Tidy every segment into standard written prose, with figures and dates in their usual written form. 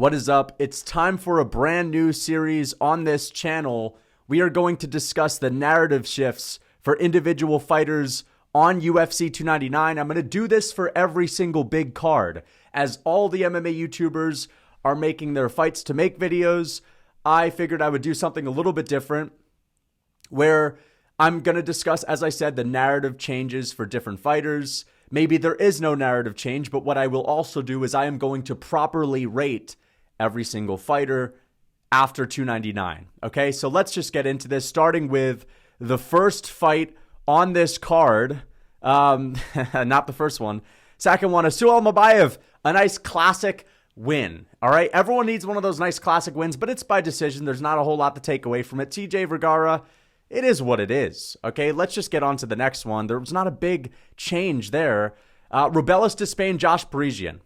What is up? It's time for a brand new series on this channel. We are going to discuss the narrative shifts for individual fighters on UFC 299. I'm going to do this for every single big card. As all the MMA YouTubers are making their fights to make videos, I figured I would do something a little bit different where I'm going to discuss, as I said, the narrative changes for different fighters. Maybe there is no narrative change, but what I will also do is I am going to properly rate every single fighter after 299. Okay, so let's just get into this, starting with the first fight on this card. Not the first one. Second one, Asu Almabayev, a nice classic win. All right, everyone needs one of those nice classic wins, but it's by decision. There's not a whole lot to take away from it. TJ Vergara, it is what it is. Okay, let's just get on to the next one. There was not a big change there. Robelis, Despaigne, Josh Parisian.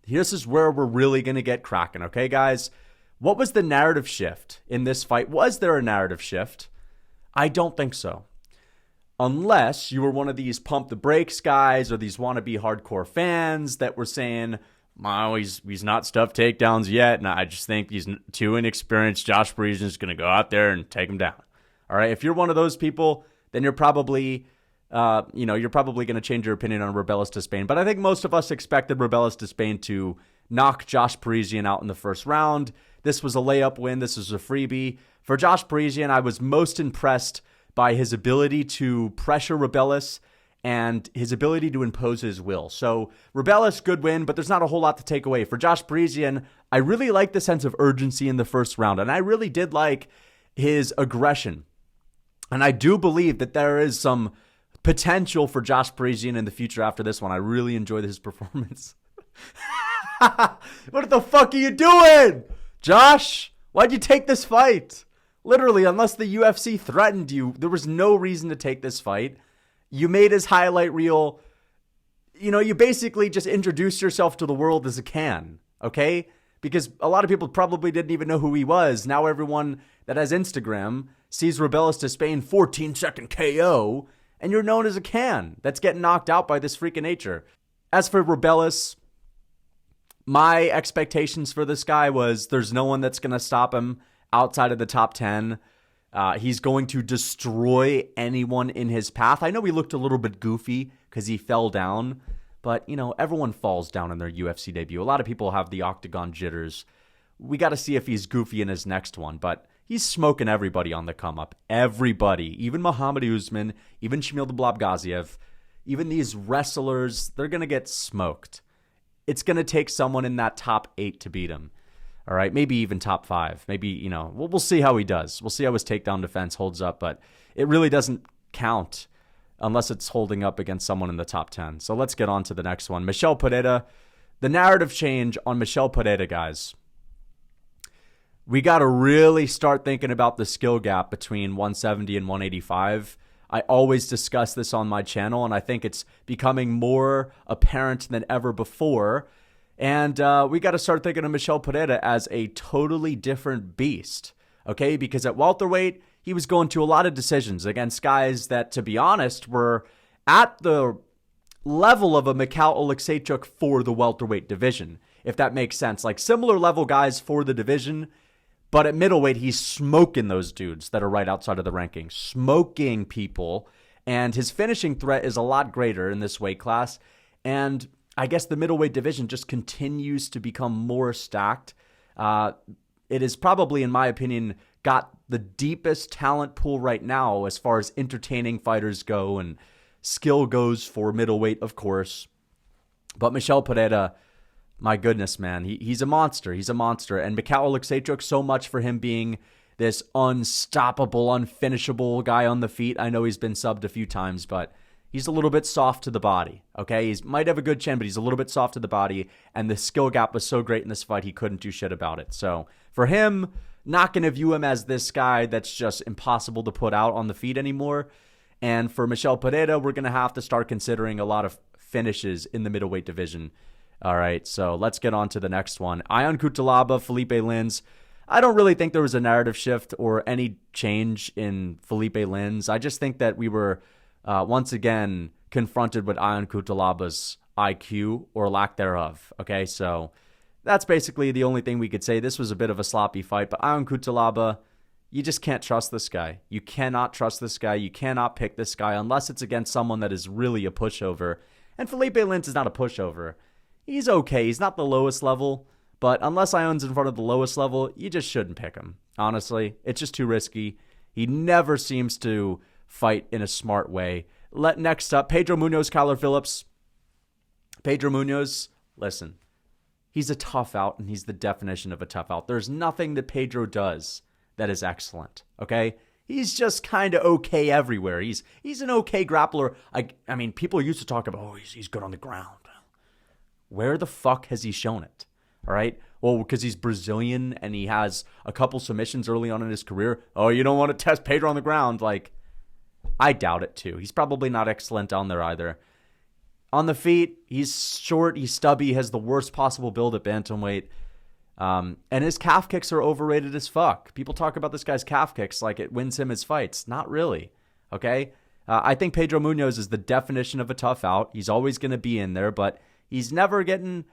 This is where we're really going to get cracking, okay, guys? What was the narrative shift in this fight? Was there a narrative shift? I don't think so. Unless you were one of these pump the brakes guys or these wannabe hardcore fans that were saying, oh, he's not stuffed takedowns yet, and I just think he's too inexperienced. Josh Parisian is going to go out there and take him down. All right, if you're one of those people, then you're probably, you're probably going to change your opinion on Robelis Despaigne. But I think most of us expected Robelis Despaigne to knock Josh Parisian out in the first round. This was a layup win. This was a freebie. For Josh Parisian, I was most impressed by his ability to pressure Robelis and his ability to impose his will. So Robelis, good win, but there's not a whole lot to take away. For Josh Parisian, I really liked the sense of urgency in the first round, and I really did like his aggression. And I do believe that there is some potential for Josh Parisian in the future after this one. I really enjoyed his performance. What the fuck are you doing, Josh? Why'd you take this fight? Literally, unless the UFC threatened you, there was no reason to take this fight. You made his highlight reel. You basically just introduced yourself to the world as a can, okay? Because a lot of people probably didn't even know who he was. Now everyone that has Instagram sees Robelis Despaigne 14-second KO, and you're known as a can that's getting knocked out by this freak of nature. As for Robelis, my expectations for this guy was there's no one that's going to stop him outside of the top 10. He's going to destroy anyone in his path. I know he looked a little bit goofy because he fell down, but, everyone falls down in their UFC debut. A lot of people have the octagon jitters. We got to see if he's goofy in his next one, but he's smoking everybody on the come up. Everybody, even Muhammad Usman, even Shamil Blabgaziev, even these wrestlers, they're going to get smoked. It's going to take someone in that top 8 to beat him. All right, maybe even top 5. Maybe, we'll see how he does. We'll see how his takedown defense holds up, but it really doesn't count unless it's holding up against someone in the top 10. So let's get on to the next one. Michel Pereira. The narrative change on Michel Pereira, guys. We got to really start thinking about the skill gap between 170 and 185. I always discuss this on my channel, and I think it's becoming more apparent than ever before. And we got to start thinking of Michel Pereira as a totally different beast, okay? Because at welterweight, he was going to a lot of decisions against guys that, to be honest, were at the level of a Michal Oleksiejczuk for the welterweight division, if that makes sense. Like similar level guys for the division, but at middleweight, he's smoking those dudes that are right outside of the rankings, smoking people. And his finishing threat is a lot greater in this weight class. And I guess the middleweight division just continues to become more stacked. It is probably, in my opinion, got the deepest talent pool right now as far as entertaining fighters go, and skill goes for middleweight, of course. But Michel Pereira, my goodness, man, he's a monster. He's a monster. And Michal Oleksiejczuk, so much for him being this unstoppable, unfinishable guy on the feet. I know he's been subbed a few times, but he's a little bit soft to the body, okay? He might have a good chin, but he's a little bit soft to the body, and the skill gap was so great in this fight, he couldn't do shit about it. So for him, not going to view him as this guy that's just impossible to put out on the feet anymore. And for Michel Pereira, we're going to have to start considering a lot of finishes in the middleweight division. All right, so let's get on to the next one. Ion Cutelaba, Philipe Lins. I don't really think there was a narrative shift or any change in Philipe Lins. I just think that we were once again confronted with Ion Cutelaba's IQ or lack thereof. Okay, so that's basically the only thing we could say. This was a bit of a sloppy fight, but Ion Cutelaba, you just can't trust this guy. You cannot trust this guy. You cannot pick this guy unless it's against someone that is really a pushover. And Felipe Lins is not a pushover. He's okay. He's not the lowest level, but unless Ion's in front of the lowest level, you just shouldn't pick him. Honestly, it's just too risky. He never seems to fight in a smart way. Next up, Pedro Munhoz, Kyler Phillips. Pedro Munhoz, listen, he's a tough out, and he's the definition of a tough out. There's nothing that Pedro does that is excellent, okay? He's just kind of okay everywhere. He's an okay grappler. I mean, people used to talk about, oh, he's good on the ground. Where the fuck has he shown it? All right? Well, because he's Brazilian and he has a couple submissions early on in his career. Oh, you don't want to test Pedro on the ground? Like, I doubt it too. He's probably not excellent down there either. On the feet, he's short, he's stubby, has the worst possible build at bantamweight. And his calf kicks are overrated as fuck. People talk about this guy's calf kicks like it wins him his fights. Not really, okay? I think Pedro Munhoz is the definition of a tough out. He's always going to be in there, but he's never getting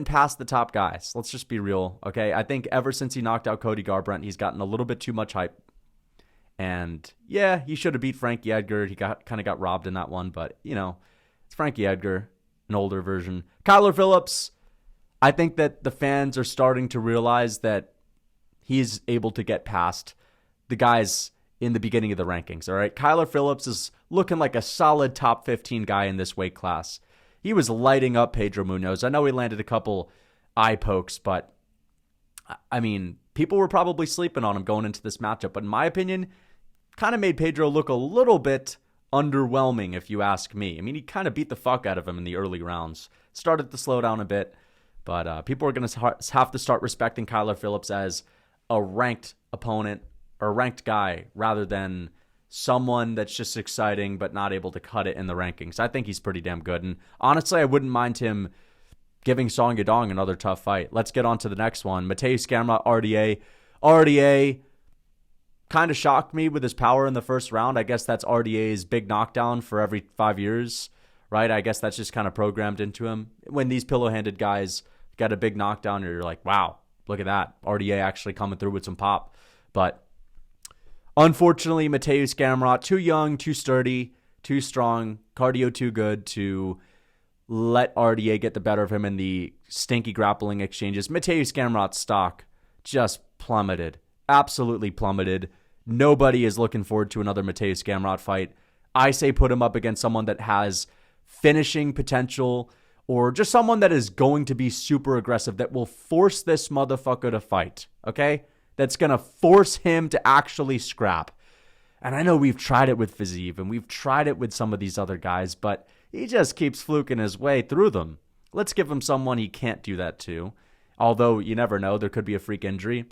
past the top guys. Let's just be real, okay? I think ever since he knocked out Cody Garbrandt, he's gotten a little bit too much hype. And yeah, he should have beat Frankie Edgar. He kind of got robbed in that one, but you know, it's Frankie Edgar, an older version. Kyler Phillips, I think that the fans are starting to realize that he's able to get past the guys in the beginning of the rankings, all right? Kyler Phillips is looking like a solid top 15 guy in this weight class. He was lighting up Pedro Munhoz. I know he landed a couple eye pokes, but I mean, people were probably sleeping on him going into this matchup. But in my opinion, kind of made Pedro look a little bit underwhelming, if you ask me. I mean, he kind of beat the fuck out of him in the early rounds. Started to slow down a bit, but people are going to have to start respecting Kyler Phillips as a ranked opponent or a ranked guy rather than someone that's just exciting but not able to cut it in the rankings. I think he's pretty damn good. And honestly, I wouldn't mind him giving Song Yadong another tough fight. Let's get on to the next one. Mateusz Gamrot, RDA. RDA kind of shocked me with his power in the first round. I guess that's RDA's big knockdown for every 5 years, right? I guess that's just kind of programmed into him. When these pillow-handed guys get a big knockdown, you're like, wow, look at that. RDA actually coming through with some pop. But unfortunately, Mateusz Gamrot, too young, too sturdy, too strong, cardio too good to let RDA get the better of him in the stinky grappling exchanges. Mateusz Gamrot's stock just plummeted. Absolutely plummeted. Nobody is looking forward to another Mateusz Gamrot fight. I say put him up against someone that has finishing potential or just someone that is going to be super aggressive, that will force this motherfucker to fight, okay? That's going to force him to actually scrap. And I know we've tried it with Fiziev and we've tried it with some of these other guys, but he just keeps fluking his way through them. Let's give him someone he can't do that to. Although, you never know, there could be a freak injury.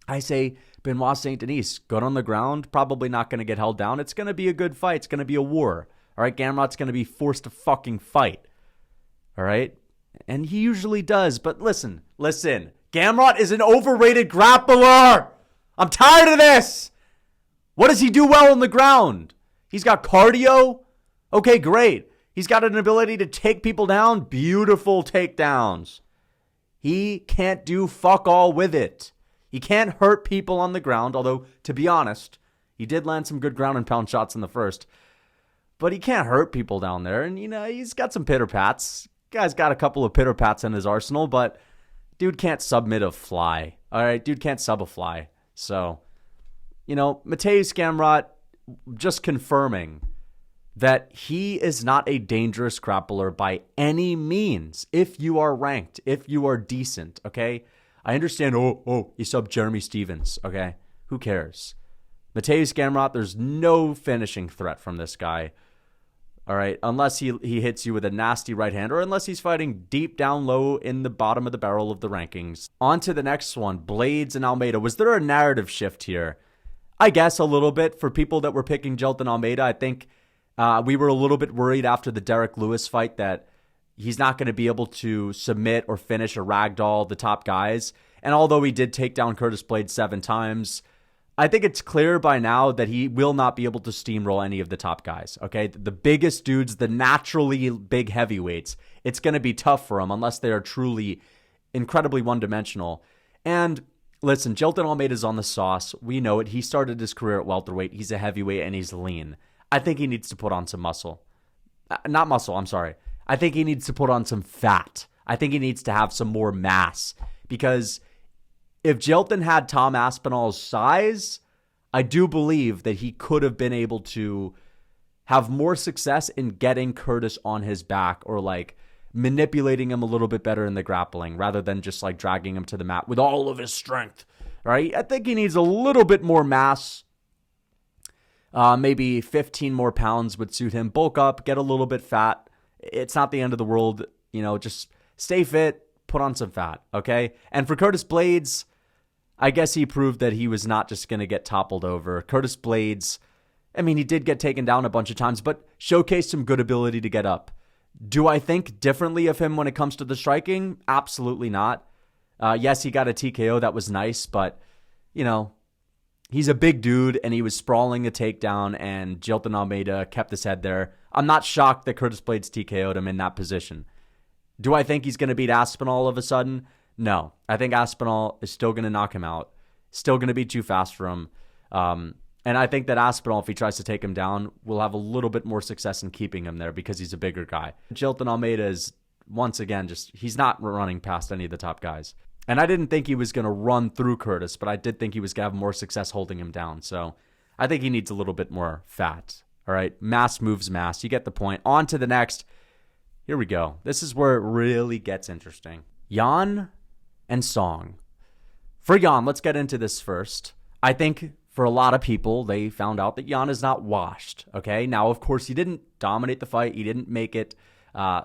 I say Benoit Saint Denis, good on the ground, probably not going to get held down. It's going to be a good fight. It's going to be a war. All right, Gamrot's going to be forced to fucking fight. All right? And he usually does. But listen. Gamrot is an overrated grappler. I'm tired of this. What does he do well on the ground? He's got cardio. Okay, great. He's got an ability to take people down. Beautiful takedowns. He can't do fuck all with it. He can't hurt people on the ground, although, to be honest, he did land some good ground and pound shots in the first. But he can't hurt people down there. And, you know, he's got some pitter-pats. Guy's got a couple of pitter-pats in his arsenal, but dude can't submit a fly. All right, dude can't sub a fly. So, you know, Mateusz Gamrot just confirming that he is not a dangerous grappler by any means if you are ranked, if you are decent, okay? I understand, you sub Jeremy Stevens, okay? Who cares? Mateusz Gamrot, there's no finishing threat from this guy, all right? Unless he hits you with a nasty right hand or unless he's fighting deep down low in the bottom of the barrel of the rankings. On to the next one, Blaydes and Almeida. Was there a narrative shift here? I guess a little bit. For people that were picking Jailton Almeida, I think we were a little bit worried after the Derek Lewis fight that he's not going to be able to submit or finish or ragdoll the top guys. And although he did take down Curtis Blaydes 7 times, I think it's clear by now that he will not be able to steamroll any of the top guys, okay? The biggest dudes, the naturally big heavyweights, it's going to be tough for him unless they are truly incredibly one-dimensional. And listen, Jailton Almeida's on the sauce. We know it. He started his career at welterweight. He's a heavyweight and he's lean. I think he needs to put on some muscle. Not muscle, I'm sorry. I think he needs to put on some fat. I think he needs to have some more mass. Because if Jailton had Tom Aspinall's size, I do believe that he could have been able to have more success in getting Curtis on his back or like manipulating him a little bit better in the grappling rather than just like dragging him to the mat with all of his strength, right? I think he needs a little bit more mass. Maybe 15 more pounds would suit him. Bulk up, get a little bit fat. It's not the end of the world. Just stay fit, put on some fat, okay? And for Curtis Blaydes, I guess he proved that he was not just going to get toppled over. Curtis Blaydes, he did get taken down a bunch of times, but showcased some good ability to get up. Do I think differently of him when it comes to the striking? Absolutely not. Yes, he got a TKO. That was nice, but, he's a big dude, and he was sprawling a takedown, and Jailton Almeida kept his head there. I'm not shocked that Curtis Blaydes TKO'd him in that position. Do I think he's going to beat Aspinall all of a sudden? No. I think Aspinall is still going to knock him out. Still going to be too fast for him. And I think that Aspinall, if he tries to take him down, will have a little bit more success in keeping him there because he's a bigger guy. Jailton Almeida is, once again, he's not running past any of the top guys. And I didn't think he was going to run through Curtis, but I did think he was going to have more success holding him down. So I think he needs a little bit more fat. All right, mass moves mass. You get the point. On to the next. Here we go. This is where it really gets interesting. Yan and Song. For Yan, let's get into this first. I think for a lot of people, they found out that Yan is not washed. Okay, now, of course, he didn't dominate the fight. He didn't make it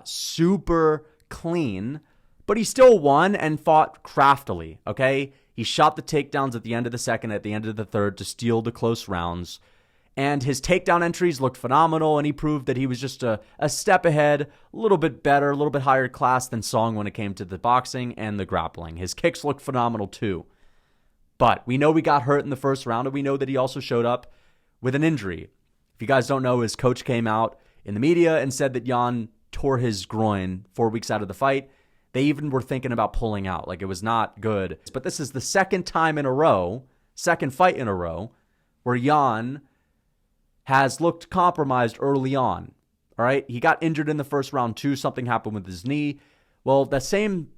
super clean, but he still won and fought craftily. Okay, he shot the takedowns at the end of the second, at the end of the third to steal the close rounds. And his takedown entries looked phenomenal, and he proved that he was just a step ahead, a little bit better, a little bit higher class than Song when it came to the boxing and the grappling. His kicks looked phenomenal too. But we know he got hurt in the first round, and we know that he also showed up with an injury. If you guys don't know, his coach came out in the media and said that Yan tore his groin 4 weeks out of the fight. They even were thinking about pulling out. Like, it was not good. But this is the second fight in a row, where Yan has looked compromised early on. All right, he got injured in the first round too. Something happened with his knee. Well, the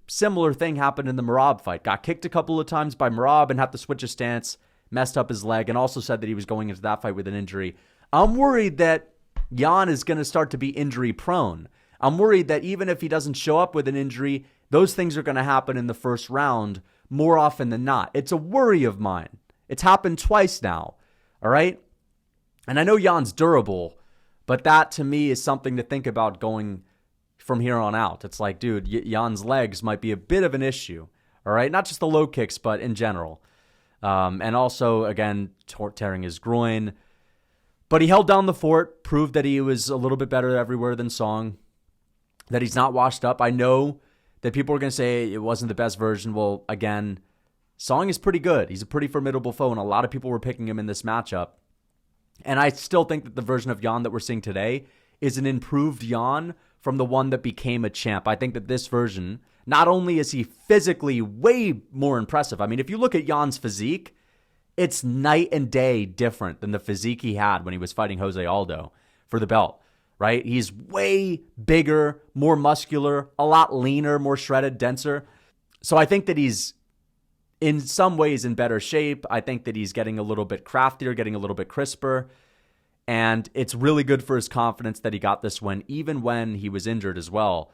similar thing happened in the Merab fight. Got kicked a couple of times by Merab and had to switch his stance, messed up his leg, and also said that he was going into that fight with an injury. I'm worried that Yan is going to start to be injury prone. I'm worried that even if he doesn't show up with an injury, those things are going to happen in the first round more often than not. It's a worry of mine. It's happened twice now. All right? And I know Jan's durable, but that to me is something to think about going from here on out. It's like, dude, Jan's legs might be a bit of an issue. All right? Not just the low kicks, but in general. And also, again, tearing his groin. But he held down the fort, proved that he was a little bit better everywhere than Song, that he's not washed up. I know that people are going to say it wasn't the best version. Well, again, Song is pretty good. He's a pretty formidable foe, and a lot of people were picking him in this matchup. And I still think that the version of Yan that we're seeing today is an improved Yan from the one that became a champ. I think that this version, not only is he physically way more impressive. I mean, if you look at Jan's physique, it's night and day different than the physique he had when he was fighting Jose Aldo for the belt, right? He's way bigger, more muscular, a lot leaner, more shredded, denser. So I think that he's in some ways in better shape. I think that he's getting a little bit craftier, getting a little bit crisper. And it's really good for his confidence that he got this win, even when he was injured as well.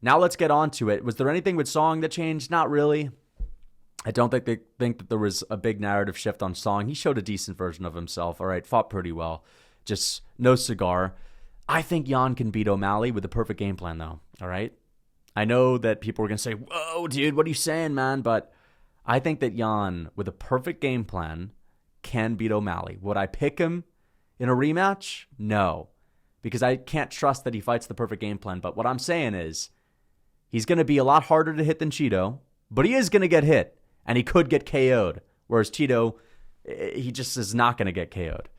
Now let's get on to it. Was there anything with Song that changed? Not really. I don't think they think that there was a big narrative shift on Song. He showed a decent version of himself. All right, fought pretty well. Just no cigar. I think Yan can beat O'Malley with the perfect game plan, though. All right? I know that people are going to say, whoa, dude, what are you saying, man? But I think that Yan, with a perfect game plan, can beat O'Malley. Would I pick him in a rematch? No, because I can't trust that he fights the perfect game plan. But what I'm saying is he's going to be a lot harder to hit than Cheeto, but he is going to get hit, and he could get KO'd, whereas Cheeto, he just is not going to get KO'd.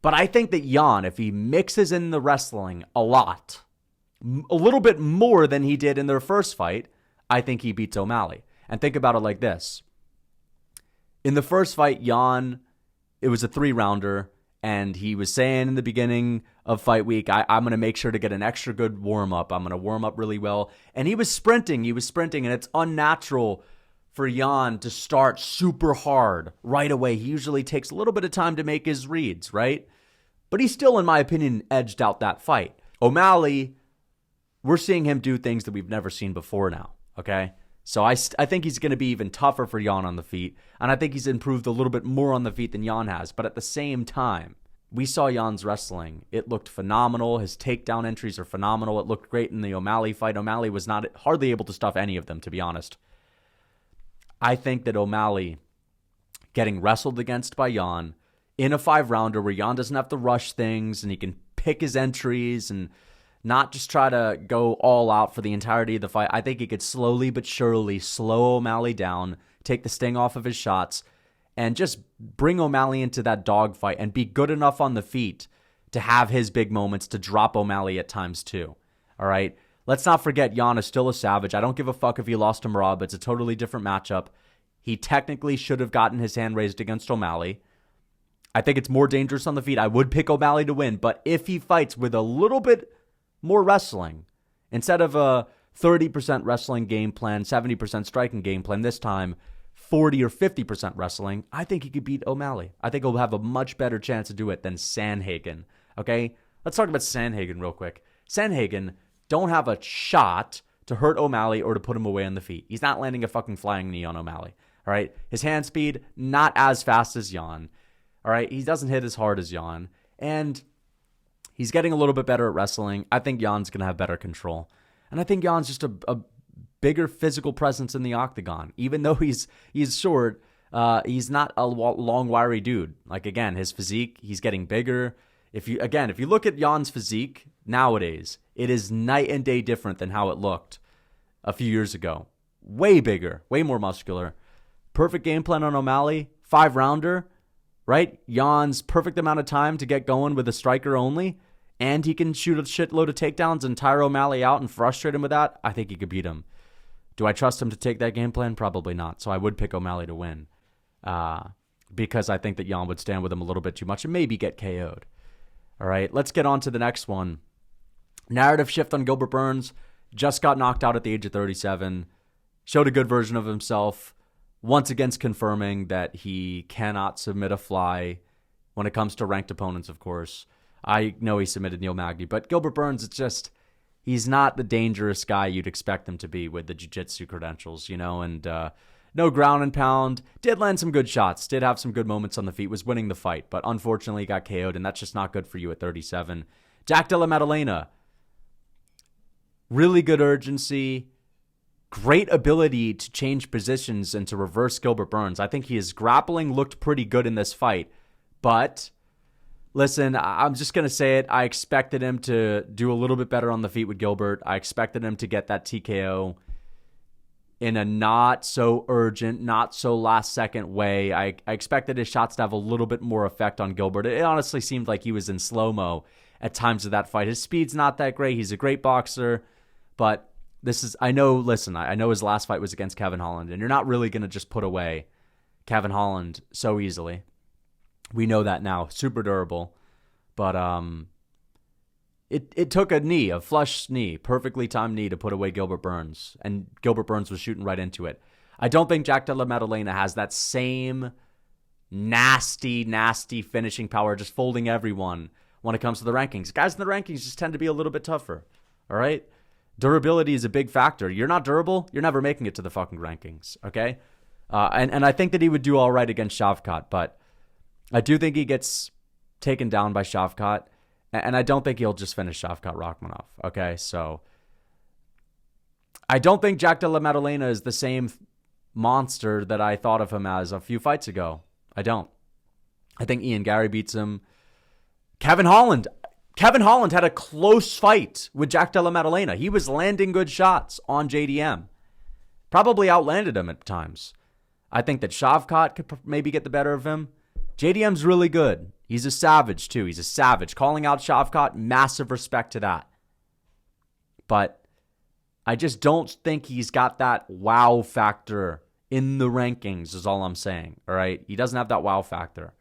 But I think that Yan, if he mixes in the wrestling a lot, a little bit more than he did in their first fight, I think he beats O'Malley. And think about it like this. In the first fight, Jan, it was a 3-rounder, and he was saying in the beginning of fight week, I'm going to make sure to get an extra good warm-up. I'm going to warm up really well. And he was sprinting, and it's unnatural for Jan to start super hard right away. He usually takes a little bit of time to make his reads, right? But he still, in my opinion, edged out that fight. O'Malley, we're seeing him do things that we've never seen before now, okay? So I think he's going to be even tougher for Jan on the feet, and I think he's improved a little bit more on the feet than Jan has. But at the same time, we saw Jan's wrestling. It looked phenomenal. His takedown entries are phenomenal. It looked great in the O'Malley fight. O'Malley was hardly able to stuff any of them, to be honest. I think that O'Malley getting wrestled against by Jan in a 5-rounder where Jan doesn't have to rush things and he can pick his entries and not just try to go all out for the entirety of the fight. I think he could slowly but surely slow O'Malley down, take the sting off of his shots, and just bring O'Malley into that dogfight and be good enough on the feet to have his big moments to drop O'Malley at times too. All right? Let's not forget Jan is still a savage. I don't give a fuck if he lost to Merab. It's a totally different matchup. He technically should have gotten his hand raised against O'Malley. I think it's more dangerous on the feet. I would pick O'Malley to win, but if he fights with a little bit more wrestling, instead of a 30% wrestling game plan, 70% striking game plan, this time 40 or 50% wrestling, I think he could beat O'Malley. I think he'll have a much better chance to do it than Sandhagen. Okay? Let's talk about Sandhagen real quick. Sandhagen don't have a shot to hurt O'Malley or to put him away on the feet. He's not landing a fucking flying knee on O'Malley. All right? His hand speed, not as fast as Jan. All right? He doesn't hit as hard as Jan. And he's getting a little bit better at wrestling. I think Jan's going to have better control. And I think Jan's just a bigger physical presence in the octagon. Even though he's short, he's not a long, wiry dude. Like, again, his physique, he's getting bigger. If you look at Jan's physique nowadays, it is night and day different than how it looked a few years ago. Way bigger, way more muscular. Perfect game plan on O'Malley, 5-rounder, right? Jan's perfect amount of time to get going with a striker only, and he can shoot a shitload of takedowns and tire O'Malley out and frustrate him with that. I think he could beat him. Do I trust him to take that game plan? Probably not. So I would pick O'Malley to win because I think that Jan would stand with him a little bit too much and maybe get KO'd. All right, let's get on to the next one. Narrative shift on Gilbert Burns. Just got knocked out at the age of 37. Showed a good version of himself. Once again confirming that he cannot submit a fly when it comes to ranked opponents, of course. I know he submitted Neil Magny, but Gilbert Burns, it's just, he's not the dangerous guy you'd expect him to be with the jiu-jitsu credentials, and no ground and pound. Did land some good shots, did have some good moments on the feet, was winning the fight, but unfortunately got KO'd, and that's just not good for you at 37. Jack Della Maddalena, really good urgency, great ability to change positions and to reverse Gilbert Burns. I think his grappling looked pretty good in this fight, but listen, I'm just going to say it. I expected him to do a little bit better on the feet with Gilbert. I expected him to get that TKO in a not so urgent, not so last second way. I expected his shots to have a little bit more effect on Gilbert. It honestly seemed like he was in slow-mo at times of that fight. His speed's not that great. He's a great boxer, but I know his last fight was against Kevin Holland, and you're not really going to just put away Kevin Holland so easily. We know that now. Super durable. But it took a flush knee, perfectly timed knee to put away Gilbert Burns. And Gilbert Burns was shooting right into it. I don't think Jack Della Maddalena has that same nasty, nasty finishing power, just folding everyone when it comes to the rankings. Guys in the rankings just tend to be a little bit tougher. All right? Durability is a big factor. You're not durable, you're never making it to the fucking rankings. Okay? And I think that he would do all right against Shavkat, but I do think he gets taken down by Shavkat, and I don't think he'll just finish Shavkat Rakhmonov, okay? So I don't think Jack Della Maddalena is the same monster that I thought of him as a few fights ago. I don't. I think Ian Gary beats him. Kevin Holland had a close fight with Jack Della Maddalena. He was landing good shots on JDM. Probably outlanded him at times. I think that Shavkat could maybe get the better of him. JDM's really good. He's a savage, too. He's a savage. Calling out Shavkat, massive respect to that. But I just don't think he's got that wow factor in the rankings is all I'm saying, all right? He doesn't have that wow factor.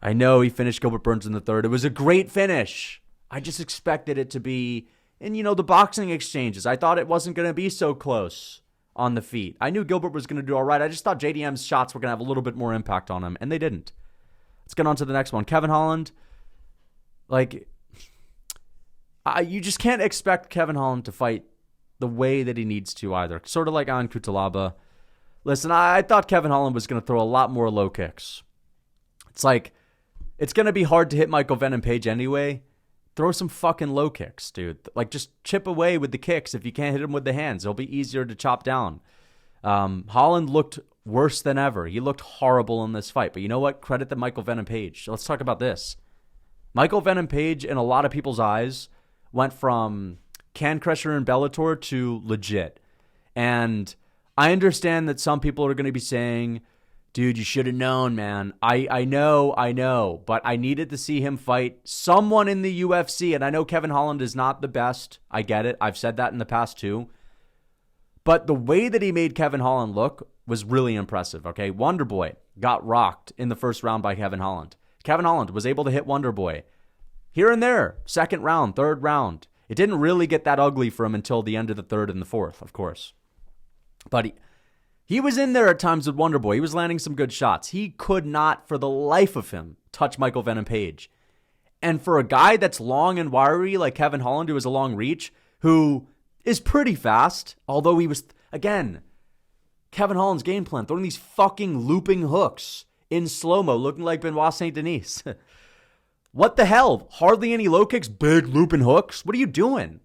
I know he finished Gilbert Burns in the third. It was a great finish. I just expected it to be, and the boxing exchanges, I thought it wasn't going to be so close on the feet. I knew Gilbert was going to do all right. I just thought JDM's shots were going to have a little bit more impact on him, and they didn't. Let's get on to the next one. Kevin Holland, you just can't expect Kevin Holland to fight the way that he needs to either. Sort of like on Cutelaba. Listen, I thought Kevin Holland was going to throw a lot more low kicks. It's going to be hard to hit Michael Venom Page anyway. Throw some fucking low kicks, dude. Just chip away with the kicks. If you can't hit him with the hands, it'll be easier to chop down. Holland looked worse than ever. He looked horrible in this fight. But you know what? Credit to Michael Venom Page. Let's talk about this. Michael Venom Page, in a lot of people's eyes, went from can crusher in Bellator to legit. And I understand that some people are going to be saying, dude, you should have known, man. I know, but I needed to see him fight someone in the UFC, and I know Kevin Holland is not the best. I get it. I've said that in the past too. But the way that he made Kevin Holland look was really impressive, okay? Wonderboy got rocked in the first round by Kevin Holland. Kevin Holland was able to hit Wonderboy here and there, second round, third round. It didn't really get that ugly for him until the end of the third and the fourth, of course. But he was in there at times with Wonderboy. He was landing some good shots. He could not, for the life of him, touch Michael Venom Page. And for a guy that's long and wiry like Kevin Holland, who has a long reach, who is pretty fast, although he was, again, Kevin Holland's game plan, throwing these fucking looping hooks in slow-mo, looking like Benoit Saint Denis. What the hell? Hardly any low kicks, big looping hooks? What are you doing?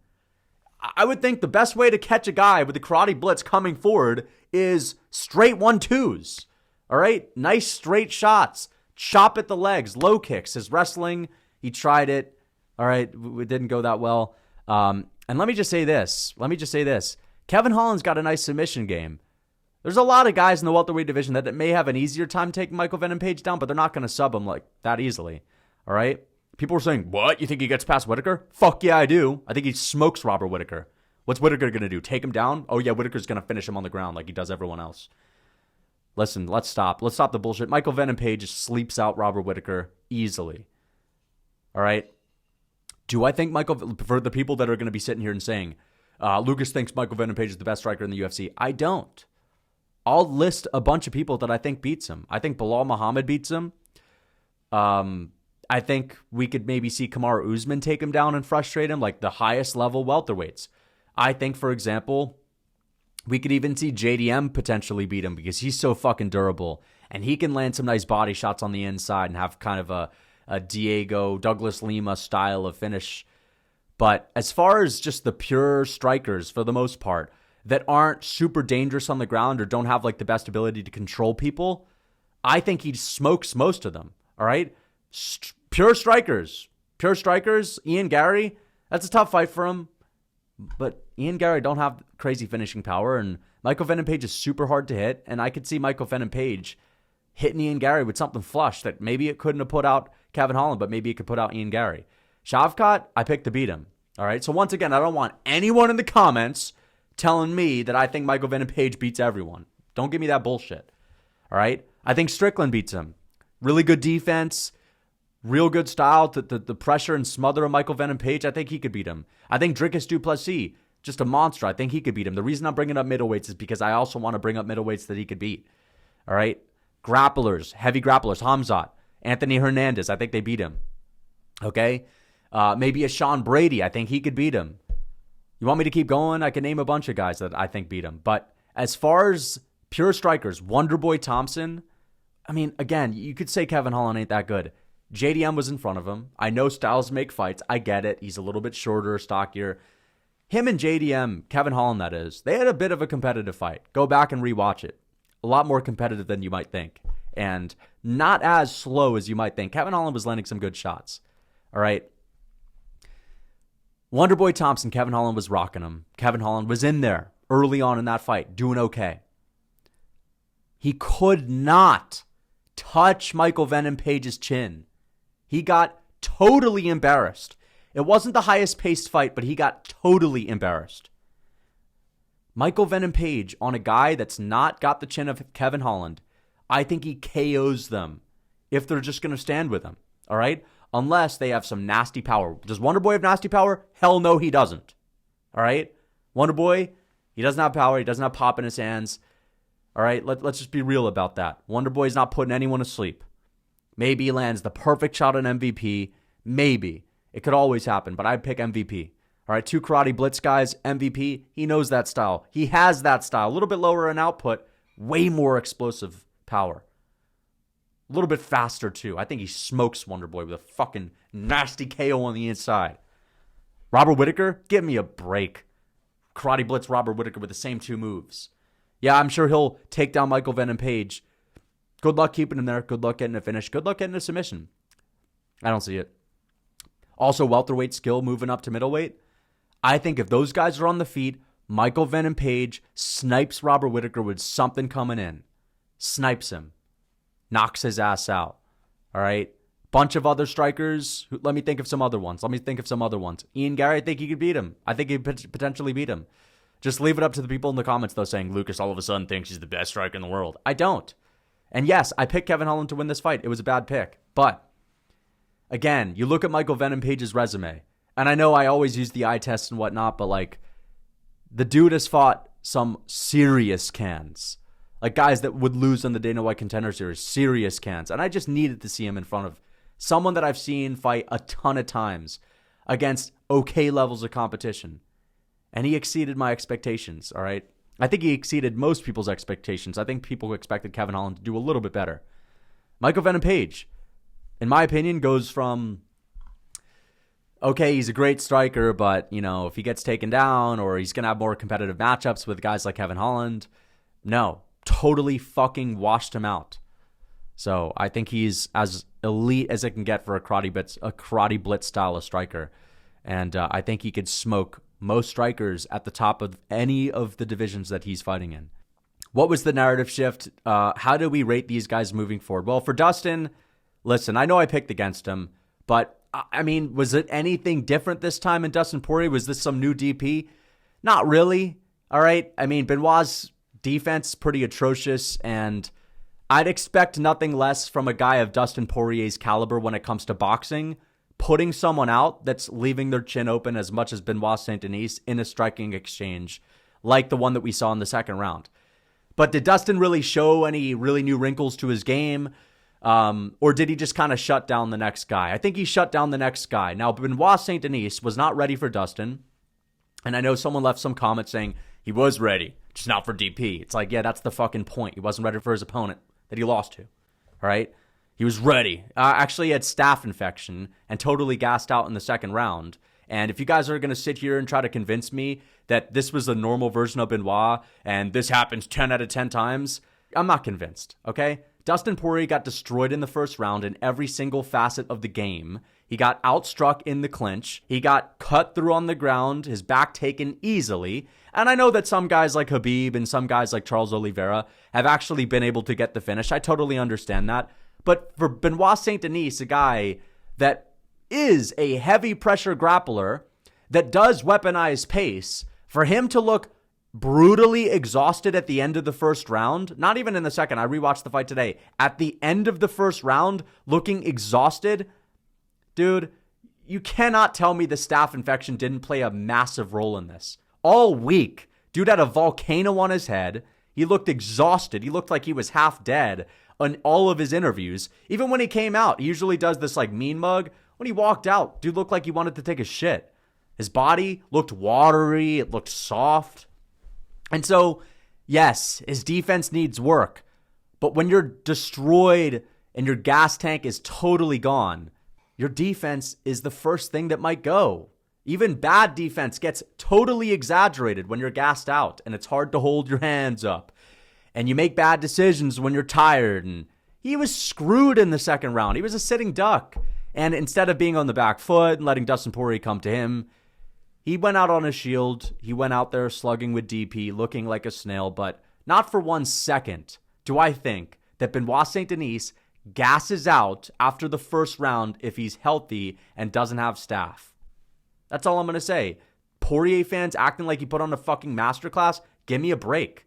I would think the best way to catch a guy with the karate blitz coming forward is straight 1-2s. All right? Nice straight shots. Chop at the legs. Low kicks. His wrestling, he tried it. All right? It didn't go that well. And let me just say this. Kevin Holland's got a nice submission game. There's a lot of guys in the welterweight division that may have an easier time taking Michael Venom Page down, but they're not going to sub him like that easily. All right? People were saying, what? You think he gets past Whitaker? Fuck yeah, I do. I think he smokes Robert Whitaker. What's Whitaker going to do? Take him down? Oh yeah, Whitaker's going to finish him on the ground like he does everyone else. Listen, let's stop. Let's stop the bullshit. Michael Venom Page sleeps out Robert Whitaker easily. All right? Do I think for the people that are going to be sitting here and saying, Lucas thinks Michael Venom Page is the best striker in the UFC, I don't. I'll list a bunch of people that I think beats him. I think Bilal Muhammad beats him. I think we could maybe see Kamaru Usman take him down and frustrate him, like the highest level welterweights. I think, for example, we could even see JDM potentially beat him because he's so fucking durable and he can land some nice body shots on the inside and have kind of a Diego Douglas Lima style of finish. But as far as just the pure strikers, for the most part, that aren't super dangerous on the ground or don't have like the best ability to control people, I think he smokes most of them. All right? Pure strikers, Ian Gary, that's a tough fight for him. But Ian Gary don't have crazy finishing power, and Michael Venom Page is super hard to hit, and I could see Michael Venom Page hitting Ian Gary with something flush that maybe it couldn't have put out Kevin Holland, but maybe it could put out Ian Gary. Shavkat, I picked to beat him. All right, so once again, I don't want anyone in the comments telling me that I think Michael Venom Page beats everyone. Don't give me that bullshit. All right, I think Strickland beats him. Really good defense. Real good style to the pressure and smother of Michael Venom Page. I think he could beat him. I think Dricus du Plessis, just a monster. I think he could beat him. The reason I'm bringing up middleweights is because I also want to bring up middleweights that he could beat. All right? Grapplers, heavy grapplers, Hamzat, Anthony Hernandez. I think they beat him. Okay? Maybe a Sean Brady. I think he could beat him. You want me to keep going? I can name a bunch of guys that I think beat him. But as far as pure strikers, Wonderboy Thompson, I mean, again, you could say Kevin Holland ain't that good. JDM was in front of him. I know styles make fights. I get it. He's a little bit shorter, stockier. Him and JDM, Kevin Holland that is, they had a bit of a competitive fight. Go back and rewatch it. A lot more competitive than you might think. And not as slow as you might think. Kevin Holland was landing some good shots. All right. Wonderboy Thompson, Kevin Holland was rocking him. Kevin Holland was in there early on in that fight, doing okay. He could not touch Michael Venom Page's chin. He got totally embarrassed. It wasn't the highest paced fight, but he got totally embarrassed. Michael Venom Page on a guy that's not got the chin of Kevin Holland, I think he KOs them if they're just going to stand with him, all right? Unless they have some nasty power. Does Wonderboy have nasty power? Hell no, he doesn't, all right? Wonderboy, he doesn't have power. He doesn't have pop in his hands, all right? Let's just be real about that. Wonderboy's not putting anyone to sleep. Maybe he lands the perfect shot on MVP. Maybe. It could always happen, but I'd pick MVP. All right, 2 karate blitz guys, MVP. He knows that style. He has that style. A little bit lower in output, way more explosive power. A little bit faster, too. I think he smokes Wonderboy with a fucking nasty KO on the inside. Robert Whittaker, give me a break. Karate blitz Robert Whittaker with the same 2 moves. Yeah, I'm sure he'll take down Michael Venom Page. Good luck keeping him there. Good luck getting a finish. Good luck getting a submission. I don't see it. Also, welterweight skill moving up to middleweight. I think if those guys are on the feet, Michael Venom Page snipes Robert Whittaker with something coming in. Snipes him. Knocks his ass out. All right? Bunch of other strikers. Let me think of some other ones. Ian Gary, I think he could beat him. I think he could potentially beat him. Just leave it up to the people in the comments, though, saying Lucas all of a sudden thinks he's the best striker in the world. I don't. And yes, I picked Kevin Holland to win this fight. It was a bad pick. But, again, you look at Michael Venom Page's resume. And I know I always use the eye test and whatnot, but, like, the dude has fought some serious cans. Like, guys that would lose in the Dana White Contender Series. Serious cans. And I just needed to see him in front of someone that I've seen fight a ton of times against okay levels of competition. And he exceeded my expectations, all right? I think he exceeded most people's expectations. I think people expected Kevin Holland to do a little bit better. Michael Venom Page, in my opinion, goes from, okay, he's a great striker, but, you know, if he gets taken down or he's going to have more competitive matchups with guys like Kevin Holland, no, totally fucking washed him out. So I think he's as elite as it can get for a karate blitz style of striker. And I think he could smoke most strikers at the top of any of the divisions that he's fighting in. What was the narrative shift? How do we rate these guys moving forward? Well, for Dustin, listen, I know I picked against him, but I mean, was it anything different this time in Dustin Poirier? Was this some new DP? Not really. All right. I mean, Benoit's defense is pretty atrocious, and I'd expect nothing less from a guy of Dustin Poirier's caliber when it comes to boxing. Putting someone out that's leaving their chin open as much as Benoit Saint Denis in a striking exchange like the one that we saw in the second round. But did Dustin really show any really new wrinkles to his game? Or did he just kind of shut down the next guy? I think he shut down the next guy. Now, Benoit Saint Denis was not ready for Dustin. And I know someone left some comment saying he was ready, just not for DP. It's like, yeah, that's the fucking point. He wasn't ready for his opponent that he lost to. All right? He was ready. Actually, he had staph infection and totally gassed out in the second round. And if you guys are going to sit here and try to convince me that this was the normal version of Benoit and this happens 10 out of 10 times, I'm not convinced, okay? Dustin Poirier got destroyed in the first round in every single facet of the game. He got outstruck in the clinch. He got cut through on the ground, his back taken easily. And I know that some guys like Khabib and some guys like Charles Oliveira have actually been able to get the finish. I totally understand that. But for Benoit Saint Denis, a guy that is a heavy pressure grappler that does weaponize pace, for him to look brutally exhausted at the end of the first round, not even in the second, I rewatched the fight today, at the end of the first round, looking exhausted, dude, you cannot tell me the staph infection didn't play a massive role in this. All week, dude had a volcano on his head. He looked exhausted. He looked like he was half dead on all of his interviews. Even when he came out, he usually does this like mean mug. When he walked out, dude looked like he wanted to take a shit. His body looked watery. It looked soft. And so, yes, his defense needs work. But when you're destroyed and your gas tank is totally gone, your defense is the first thing that might go. Even bad defense gets totally exaggerated when you're gassed out and it's hard to hold your hands up. And you make bad decisions when you're tired. And he was screwed in the second round. He was a sitting duck. And instead of being on the back foot and letting Dustin Poirier come to him, he went out on his shield. He went out there slugging with DP, looking like a snail. But not for 1 second do I think that Benoit Saint Denis gasses out after the first round if he's healthy and doesn't have staph. That's all I'm going to say. Poirier fans acting like he put on a fucking masterclass, Give me a break.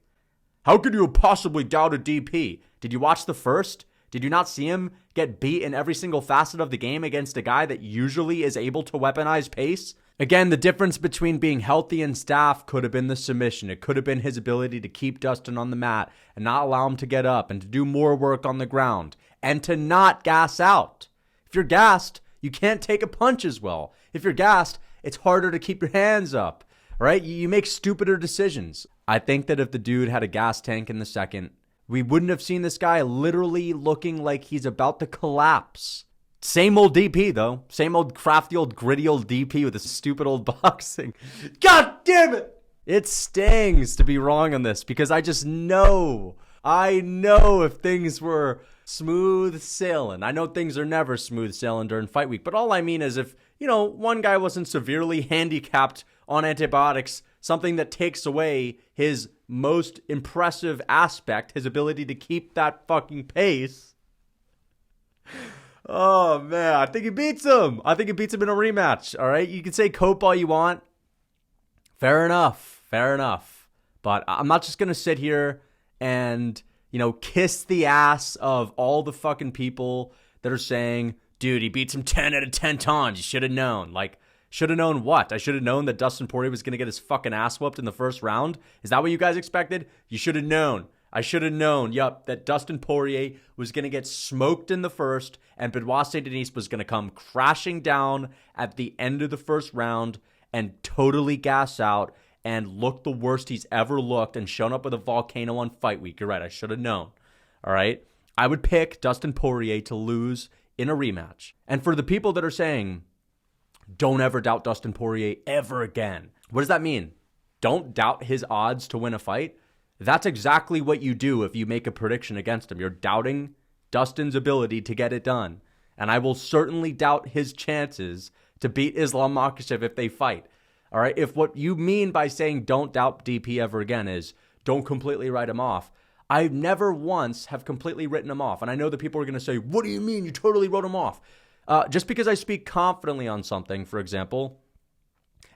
How could you have possibly doubted DP? Did you watch the first? Did you not see him get beat in every single facet of the game against a guy that usually is able to weaponize pace? Again, the difference between being healthy and staff could have been the submission. It could have been his ability to keep Dustin on the mat and not allow him to get up and to do more work on the ground and to not gas out. If you're gassed, you can't take a punch as well. If you're gassed, it's harder to keep your hands up, right? You make stupider decisions. I think that if the dude had a gas tank in the second, we wouldn't have seen this guy literally looking like he's about to collapse. Same old DP, though. Same old crafty, old gritty old DP with this stupid old boxing. God damn it! It stings to be wrong on this because I just know. I know if things were smooth sailing. I know things are never smooth sailing during fight week, but all I mean is if, one guy wasn't severely handicapped on antibiotics, something that takes away his most impressive aspect, his ability to keep that fucking pace. Oh, man, I think he beats him. I think he beats him in a rematch, all right? You can say cope all you want. Fair enough. But I'm not just going to sit here and, kiss the ass of all the fucking people that are saying, dude, he beats him 10 out of 10 times. You should have known. Like, should have known what? I should have known that Dustin Poirier was going to get his fucking ass whooped in the first round? Is that what you guys expected? You should have known. I should have known, that Dustin Poirier was going to get smoked in the first and Benoit Saint Denis was going to come crashing down at the end of the first round and totally gas out and look the worst he's ever looked and shown up with a volcano on fight week. You're right, I should have known. All right? I would pick Dustin Poirier to lose in a rematch. And for the people that are saying, don't ever doubt Dustin Poirier ever again, what does that mean? Don't doubt his odds to win a fight? That's exactly what you do if you make a prediction against him. You're doubting Dustin's ability to get it done. And I will certainly doubt his chances to beat Islam Makhachev if they fight. All right? If what you mean by saying don't doubt DP ever again is don't completely write him off, I never once have completely written him off. And I know that people are going to say, what do you mean you totally wrote him off? Just because I speak confidently on something, for example,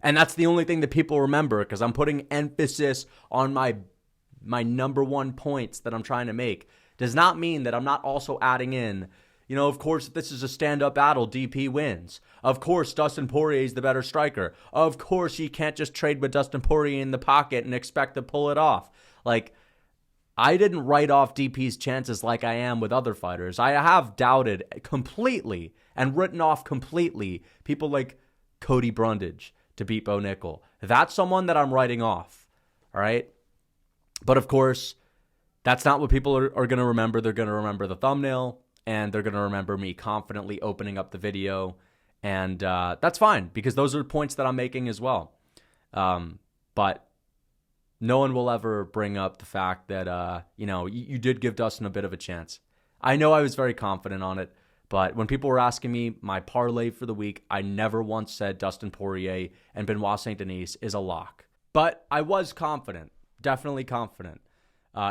and that's the only thing that people remember because I'm putting emphasis on my number one points that I'm trying to make, does not mean that I'm not also adding in, of course, if this is a stand-up battle, DP wins. Of course, Dustin Poirier is the better striker. Of course, you can't just trade with Dustin Poirier in the pocket and expect to pull it off. Like, I didn't write off DP's chances like I am with other fighters. I have doubted completely and written off completely people like Cody Brundage to beat Bo Nickel. That's someone that I'm writing off, all right? But of course, that's not what people are going to remember. They're going to remember the thumbnail, and they're going to remember me confidently opening up the video. And that's fine, because those are points that I'm making as well. But no one will ever bring up the fact that, you did give Dustin a bit of a chance. I know I was very confident on it, but when people were asking me my parlay for the week, I never once said Dustin Poirier and Benoit Saint Denis is a lock. But I was confident. Definitely confident,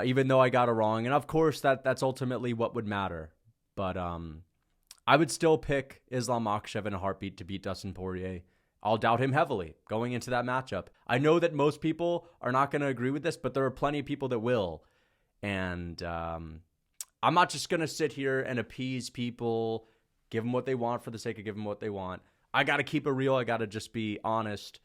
even though I got it wrong. And of course, that's ultimately what would matter. But I would still pick Islam Makhachev in a heartbeat to beat Dustin Poirier. I'll doubt him heavily going into that matchup. I know that most people are not going to agree with this, but there are plenty of people that will. And I'm not just going to sit here and appease people, give them what they want for the sake of giving them what they want. I got to keep it real. I got to just be honest.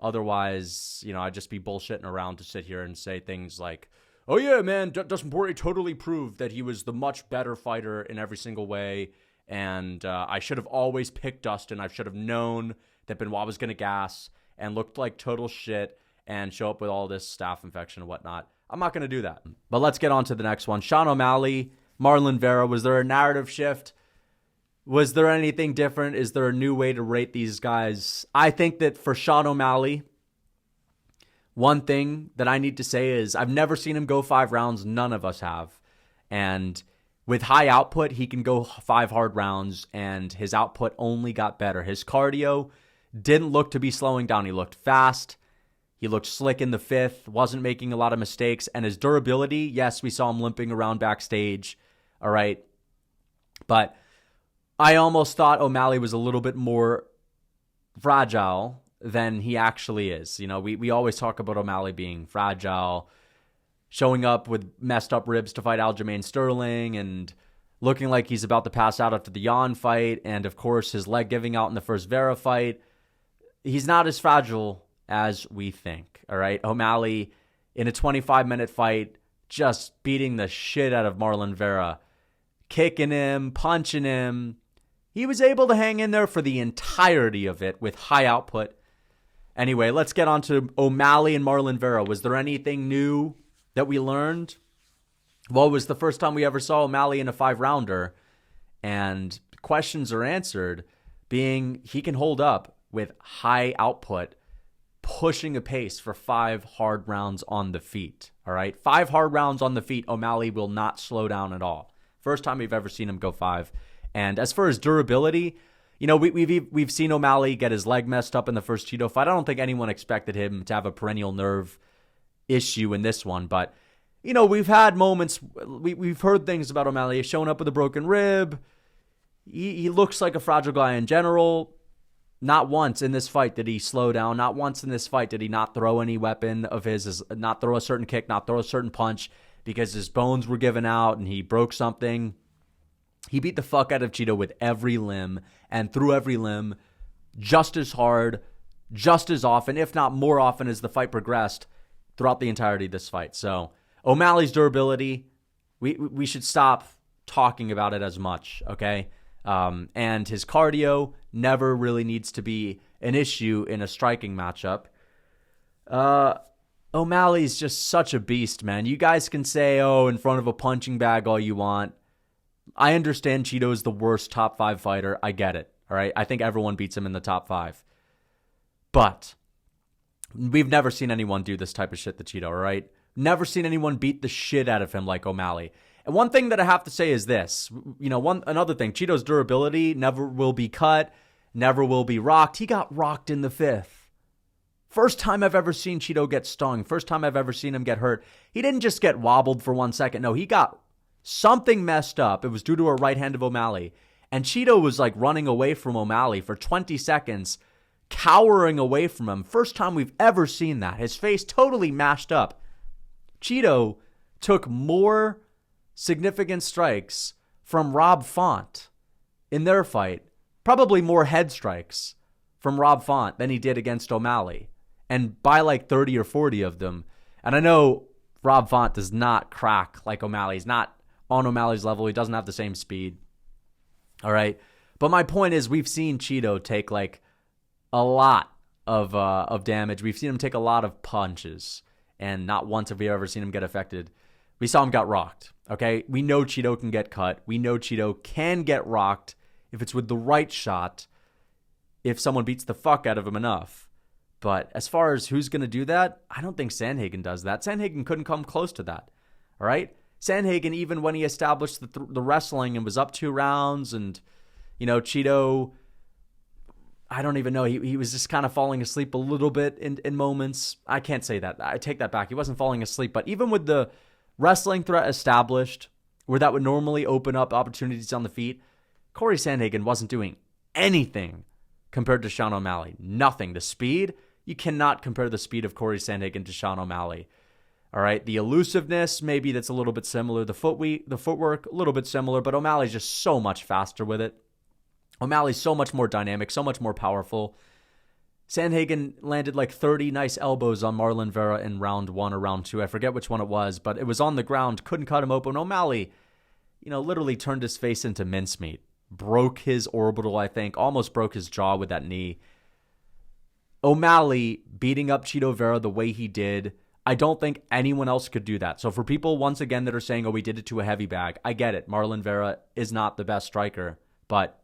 Otherwise, I'd just be bullshitting around to sit here and say things like, oh yeah, man, Dustin Poirier totally proved that he was the much better fighter in every single way. And I should have always picked Dustin. I should have known that Benoit was going to gas and looked like total shit and show up with all this staph infection and whatnot. I'm not going to do that. But let's get on to the next one. Sean O'Malley, Marlon Vera. Was there a narrative shift? Was there anything different? Is there a new way to rate these guys? I think that for Sean O'Malley, one thing that I need to say is I've never seen him go 5 rounds. None of us have. And with high output, he can go 5 hard rounds, and his output only got better. His cardio didn't look to be slowing down. He looked fast. He looked slick in the 5th, wasn't making a lot of mistakes. And his durability, yes, we saw him limping around backstage. All right. But I almost thought O'Malley was a little bit more fragile than he actually is. We always talk about O'Malley being fragile, showing up with messed up ribs to fight Aljamain Sterling and looking like he's about to pass out after the Jan fight, and of course his leg giving out in the first Vera fight. He's not as fragile as we think, all right? O'Malley, in a 25-minute fight, just beating the shit out of Marlon Vera, kicking him, punching him. He was able to hang in there for the entirety of it with high output. Anyway, let's get on to O'Malley and Marlon Vera. Was there anything new that we learned? Well, it was the first time we ever saw O'Malley in a 5-rounder, and questions are answered, being he can hold up with high output, pushing a pace for 5 hard rounds on the feet. All right, 5 hard rounds on the feet, O'Malley will not slow down at all. First time we've ever seen him go 5. And as far as durability, we've seen O'Malley get his leg messed up in the first Cheeto fight. I don't think anyone expected him to have a perennial nerve issue in this one, but we've had moments, we've heard things about O'Malley. He's showing up with a broken rib. He looks like a fragile guy in general. Not once in this fight did he slow down. Not once in this fight did he not throw any weapon of his, not throw a certain kick, not throw a certain punch because his bones were given out and he broke something. He beat the fuck out of Cheeto with every limb and through every limb just as hard, just as often, if not more often as the fight progressed throughout the entirety of this fight. So O'Malley's durability, we should stop talking about it as much, okay? And his cardio never really needs to be an issue in a striking matchup. O'Malley's just such a beast, man. You guys can say, in front of a punching bag all you want. I understand Cheeto is the worst top 5 fighter. I get it, all right? I think everyone beats him in the top 5. But we've never seen anyone do this type of shit to Cheeto, all right? Never seen anyone beat the shit out of him like O'Malley. And one thing that I have to say is this. Another thing, Cheeto's durability never will be cut, never will be rocked. He got rocked in the 5th. First time I've ever seen Cheeto get stung. First time I've ever seen him get hurt. He didn't just get wobbled for 1 second. No, he got something messed up. It was due to a right hand of O'Malley. And Cheeto was like running away from O'Malley for 20 seconds, cowering away from him. First time we've ever seen that. His face totally mashed up. Cheeto took more significant strikes from Rob Font in their fight, probably more head strikes from Rob Font than he did against O'Malley, and by like 30 or 40 of them. And I know Rob Font does not crack like O'Malley. He's not on O'Malley's level. He doesn't have the same speed. All right. But my point is, we've seen Cheeto take like a lot of damage. We've seen him take a lot of punches, and not once have we ever seen him get affected. We saw him got rocked, okay? We know Cheeto can get cut. We know Cheeto can get rocked if it's with the right shot, if someone beats the fuck out of him enough. But as far as who's going to do that, I don't think Sandhagen does that. Sandhagen couldn't come close to that, all right? Sandhagen, even when he established the wrestling and was up 2 rounds and, Cheeto, I don't even know. He was just kind of falling asleep a little bit in moments. I can't say that. I take that back. He wasn't falling asleep. But even with the wrestling threat established, where that would normally open up opportunities on the feet, Corey Sandhagen wasn't doing anything compared to Sean O'Malley. Nothing. The speed, you cannot compare the speed of Corey Sandhagen to Sean O'Malley. All right, the elusiveness, maybe that's a little bit similar. The footwork, a little bit similar, but O'Malley's just so much faster with it. O'Malley's so much more dynamic, so much more powerful. Sandhagen landed like 30 nice elbows on Marlon Vera in round 1 or round 2. I forget which one it was, but it was on the ground. Couldn't cut him open. O'Malley, literally turned his face into mincemeat. Broke his orbital, I think. Almost broke his jaw with that knee. O'Malley beating up Cheeto Vera the way he did, I don't think anyone else could do that. So for people, once again, that are saying, we did it to a heavy bag, I get it. Marlon Vera is not the best striker, but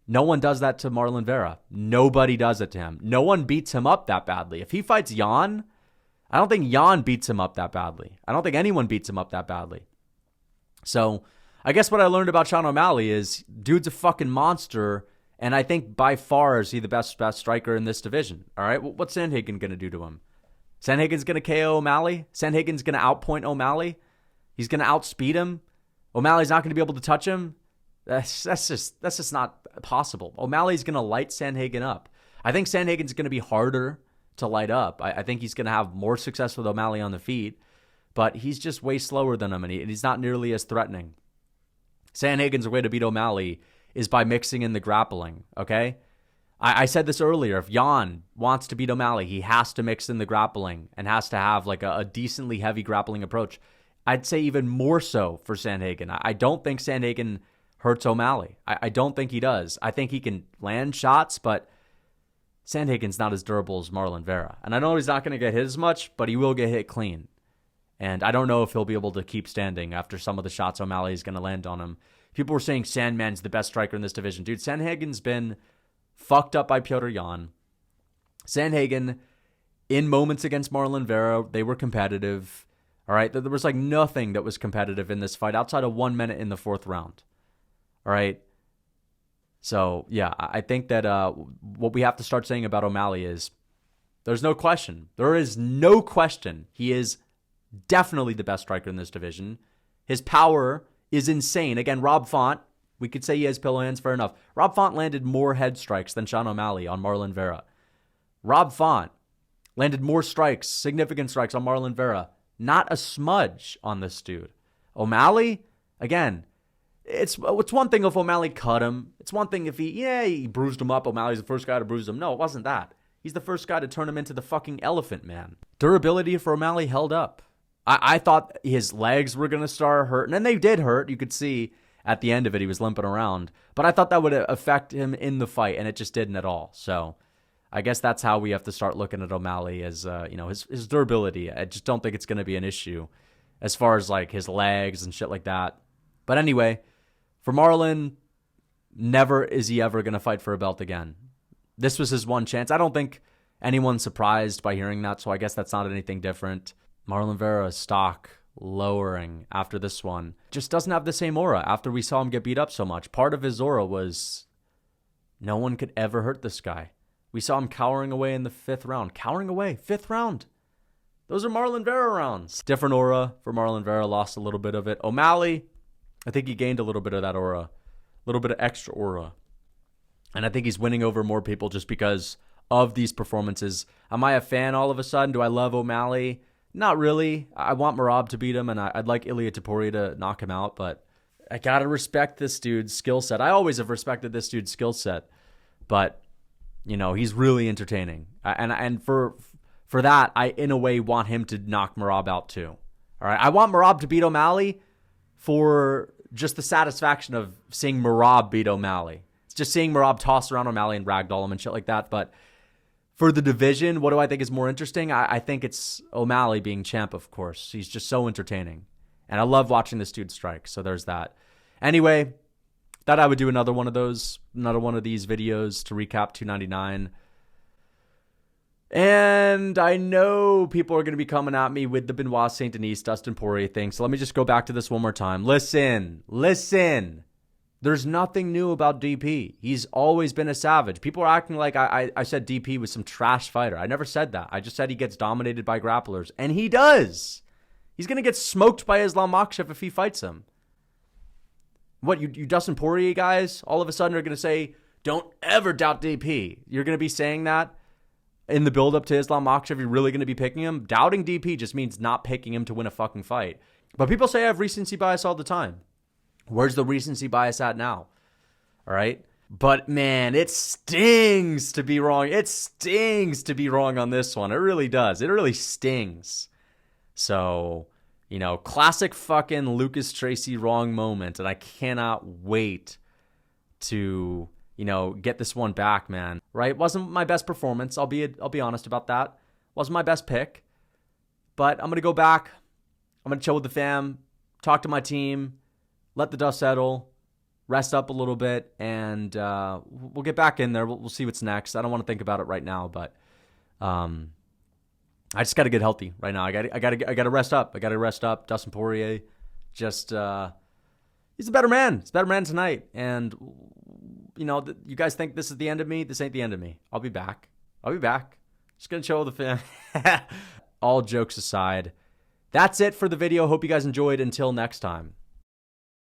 no one does that to Marlon Vera. Nobody does it to him. No one beats him up that badly. If he fights Jan, I don't think Jan beats him up that badly. I don't think anyone beats him up that badly. So I guess what I learned about Sean O'Malley is dude's a fucking monster, and I think by far is he the best striker in this division. All right, what's Sandhagen going to do to him? Sandhagen's going to KO O'Malley? Sandhagen's going to outpoint O'Malley? He's going to outspeed him? O'Malley's not going to be able to touch him? That's just not possible. O'Malley's going to light Sandhagen up. I think Sandhagen's going to be harder to light up. I think he's going to have more success with O'Malley on the feet, but he's just way slower than him, and he's not nearly as threatening. Sandhagen's way to beat O'Malley is by mixing in the grappling, okay? I said this earlier. If Jan wants to beat O'Malley, he has to mix in the grappling and has to have like a decently heavy grappling approach. I'd say even more so for Sandhagen. I don't think Sandhagen hurts O'Malley. I don't think he does. I think he can land shots, but Sandhagen's not as durable as Marlon Vera. And I know he's not going to get hit as much, but he will get hit clean. And I don't know if he'll be able to keep standing after some of the shots O'Malley is going to land on him. People were saying Sandman's the best striker in this division. Dude, Sandhagen's been fucked up by Petr Yan. Sandhagen, in moments against Marlon Vera, they were competitive. All right, there was like nothing that was competitive in this fight outside of 1 minute in the fourth round. All right. So, yeah, I think that what we have to start saying about O'Malley is there's no question. There is no question. He is definitely the best striker in this division. His power is insane. Again, Rob Font, we could say he has pillow hands, fair enough. Rob Font landed more head strikes than Sean O'Malley on Marlon Vera. Rob Font landed more strikes, significant strikes on Marlon Vera. Not a smudge on this dude. O'Malley, again, it's one thing if O'Malley cut him. It's one thing if he bruised him up. O'Malley's the first guy to bruise him. No, it wasn't that. He's the first guy to turn him into the fucking elephant man. Durability for O'Malley held up. I thought his legs were going to start hurting, and they did hurt. You could see at the end of it, he was limping around. But I thought that would affect him in the fight, and it just didn't at all. So I guess that's how we have to start looking at O'Malley as, his durability. I just don't think it's going to be an issue as far as like his legs and shit like that. But anyway, for Marlon, never is he ever going to fight for a belt again. This was his one chance. I don't think anyone's surprised by hearing that, so I guess that's not anything different. Marlon Vera's stock lowering after this one. Just doesn't have the same aura after we saw him get beat up so much. Part of his aura was no one could ever hurt this guy. We saw him cowering away in the fifth round. Cowering away, fifth round. Those are Marlon Vera rounds. Different aura for Marlon Vera, lost a little bit of it. O'Malley, I think he gained a little bit of that aura, a little bit of extra aura. And I think he's winning over more people just because of these performances. Am I a fan all of a sudden? Do I love O'Malley? Not really. I want Merab to beat him, and I'd like Ilia Topuria to knock him out, but I got to respect this dude's skill set. I always have respected this dude's skill set, but, he's really entertaining. And for that, I, in a way, want him to knock Merab out too. All right, I want Merab to beat O'Malley for just the satisfaction of seeing Merab beat O'Malley. It's just seeing Merab toss around O'Malley and ragdoll him and shit like that, but for the division, what do I think is more interesting? I think it's O'Malley being champ, of course. He's just so entertaining. And I love watching this dude strike, so there's that. Anyway, thought I would do another one of these videos to recap 299. And I know people are going to be coming at me with the Benoit Saint Denis, Dustin Poirier thing, so let me just go back to this one more time. Listen. There's nothing new about DP. He's always been a savage. People are acting like I said DP was some trash fighter. I never said that. I just said he gets dominated by grapplers. And he does. He's going to get smoked by Islam Makhachev if he fights him. What, you Dustin Poirier guys all of a sudden are going to say, don't ever doubt DP. You're going to be saying that in the build-up to Islam Makhachev. You're really going to be picking him? Doubting DP just means not picking him to win a fucking fight. But people say I have recency bias all the time. Where's the recency bias at now? All right. But man, it stings to be wrong. It stings to be wrong on this one. It really does. It really stings. So, classic fucking Lucas Tracy wrong moment. And I cannot wait to, get this one back, man. Right? Wasn't my best performance. I'll be honest about that. Wasn't my best pick. But I'm going to go back. I'm going to chill with the fam, talk to my team, let the dust settle, rest up a little bit, and we'll get back in there. We'll see what's next. I don't want to think about it right now, but I just got to get healthy right now. I got to rest up. I got to rest up. Dustin Poirier, just he's a better man. He's a better man tonight. And you guys think this is the end of me? This ain't the end of me. I'll be back. Just gonna chill with the fam. All jokes aside, that's it for the video. Hope you guys enjoyed. Until next time.